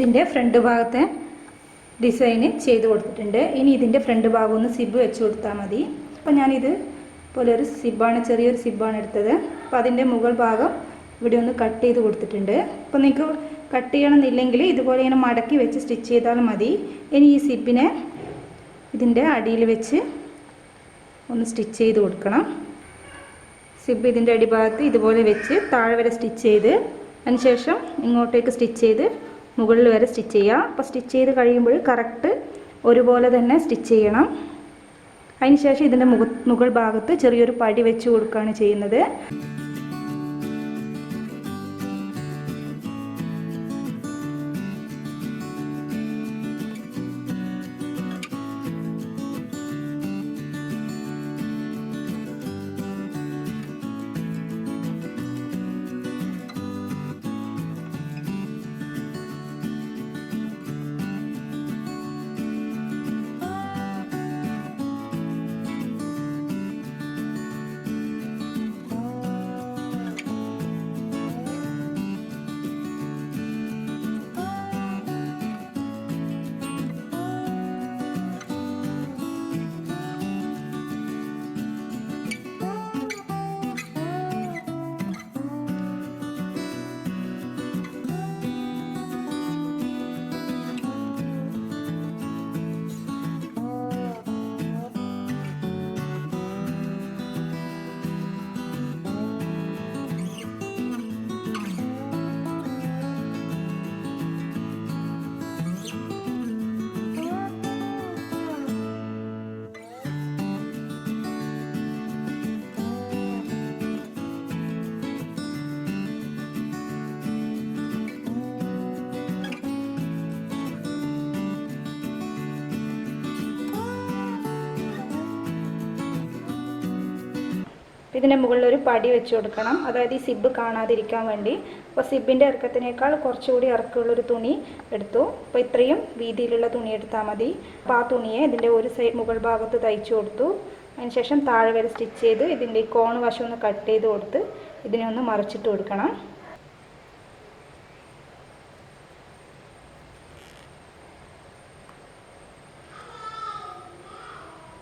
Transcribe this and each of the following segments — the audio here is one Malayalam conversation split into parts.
ഇതിൻ്റെ ഫ്രണ്ട് ഭാഗത്തെ ഡിസൈന് ചെയ്ത് കൊടുത്തിട്ടുണ്ട്. ഇനി ഇതിൻ്റെ ഫ്രണ്ട് ഭാഗം ഒന്ന് സിബ് വെച്ച് കൊടുത്താൽ മതി. അപ്പോൾ ഞാനിത് പോലെ ഒരു സിബാണ്, ചെറിയൊരു സിബാണ് എടുത്തത്. അപ്പോൾ അതിൻ്റെ മുകൾ ഭാഗം ഇവിടെ ഒന്ന് കട്ട് ചെയ്ത് കൊടുത്തിട്ടുണ്ട്. അപ്പോൾ നിങ്ങൾക്ക് കട്ട് ചെയ്യണമെന്നില്ലെങ്കിൽ ഇതുപോലെ ഇങ്ങനെ മടക്കി വെച്ച് സ്റ്റിച്ച് ചെയ്താൽ മതി. ഇനി ഈ സിബിനെ ഇതിൻ്റെ അടിയിൽ വെച്ച് ഒന്ന് സ്റ്റിച്ച് ചെയ്ത് കൊടുക്കണം. സിബ് ഇതിൻ്റെ അടിഭാഗത്ത് ഇതുപോലെ വെച്ച് താഴെ വരെ സ്റ്റിച്ച് ചെയ്ത് അതിനുശേഷം ഇങ്ങോട്ടേക്ക് സ്റ്റിച്ച് ചെയ്ത് മുകളിൽ വരെ സ്റ്റിച്ച് ചെയ്യുക. അപ്പോൾ സ്റ്റിച്ച് ചെയ്ത് കഴിയുമ്പോൾ കറക്റ്റ് ഒരുപോലെ തന്നെ സ്റ്റിച്ച് ചെയ്യണം. അതിനുശേഷം ഇതിൻ്റെ മുകൾ ഭാഗത്ത് ചെറിയൊരു പടി വെച്ച് കൊടുക്കുകയാണ് ചെയ്യുന്നത്. ഇതിൻ്റെ മുകളിൽ ഒരു പടി വെച്ച് കൊടുക്കണം, അതായത് ഈ സിബ് കാണാതിരിക്കാൻ വേണ്ടി. അപ്പോൾ സിബിൻ്റെ ഇറക്കത്തിനേക്കാൾ കുറച്ചുകൂടി ഇറക്കമുള്ളൊരു തുണി എടുത്തു. അപ്പോൾ ഇത്രയും വീതിയിലുള്ള തുണി എടുത്താൽ മതി. അപ്പോൾ ആ തുണിയെ ഇതിൻ്റെ ഒരു സൈഡ് മുകൾ ഭാഗത്ത് തയ്ച്ചു കൊടുത്തു. അതിനുശേഷം താഴെ വരെ സ്റ്റിച്ച് ചെയ്ത് ഇതിൻ്റെ ഈ കോൺ വശം ഒന്ന് കട്ട് ചെയ്ത് കൊടുത്ത് ഇതിനെ ഒന്ന് മറിച്ചിട്ട് കൊടുക്കണം.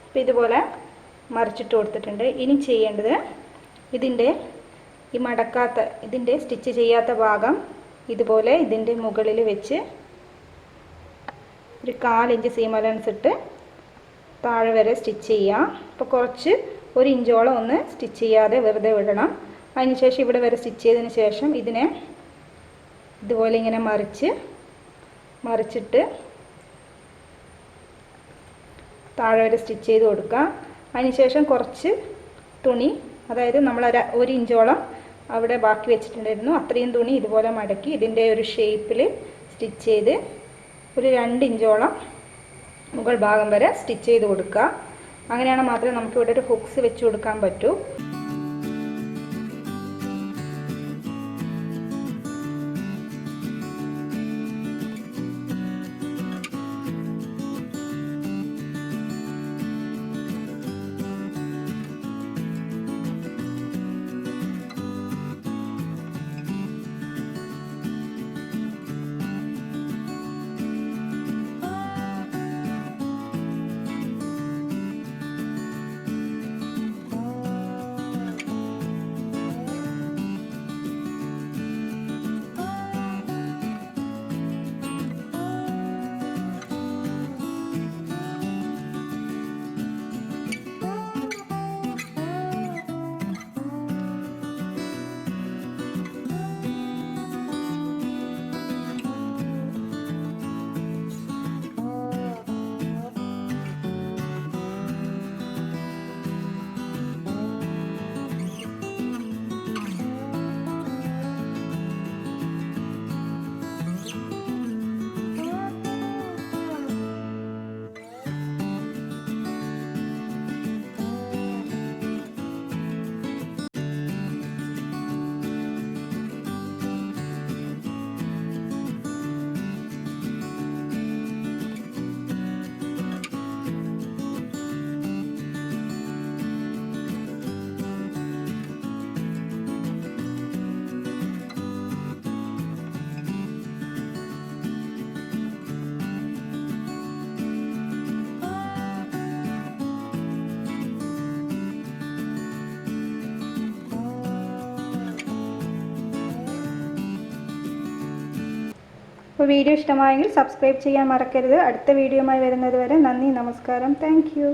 അപ്പോൾ ഇതുപോലെ മറിച്ചിട്ട് കൊടുത്തിട്ടുണ്ട്. ഇനി ചെയ്യേണ്ടത് ഇതിൻ്റെ ഈ മടക്കാത്ത, ഇതിൻ്റെ സ്റ്റിച്ച് ചെയ്യാത്ത ഭാഗം ഇതുപോലെ ഇതിൻ്റെ മുകളിൽ വെച്ച് ഒരു 1/4 ഇഞ്ച് സീം അലവൻസ് ഇട്ട് താഴെ വരെ സ്റ്റിച്ച് ചെയ്യാം. അപ്പോൾ കുറച്ച് 1 ഇഞ്ചോളം ഒന്ന് സ്റ്റിച്ച് ചെയ്യാതെ വെറുതെ വിടണം. അതിനുശേഷം ഇവിടെ വരെ സ്റ്റിച്ച് ചെയ്തതിന് ശേഷം ഇതിനെ ഇതുപോലെ ഇങ്ങനെ മറിച്ചിട്ട് താഴെ വരെ സ്റ്റിച്ച് ചെയ്ത് കൊടുക്കുക. അതിനുശേഷം കുറച്ച് തുണി, അതായത് നമ്മൾ 1 ഇഞ്ചോളം അവിടെ ബാക്കി വെച്ചിട്ടുണ്ടായിരുന്നു, അത്രയും തുണി ഇതുപോലെ മടക്കി ഇതിൻ്റെ ഒരു ഷേപ്പിൽ സ്റ്റിച്ച് ചെയ്ത് ഒരു 2 ഇഞ്ചോളം മുകൾ ഭാഗം വരെ സ്റ്റിച്ച് ചെയ്ത് കൊടുക്കുക. അങ്ങനെയാണ് മാത്രമേ നമുക്കിവിടെ ഒരു ഹുക്സ് വെച്ച് കൊടുക്കാൻ പറ്റൂ. അപ്പോൾ വീഡിയോ ഇഷ്ടമായെങ്കിൽ സബ്സ്ക്രൈബ് ചെയ്യാൻ മറക്കരുത്. അടുത്ത വീഡിയോയുമായി വരുന്നത് വരെ നന്ദി, നമസ്കാരം, താങ്ക് യു.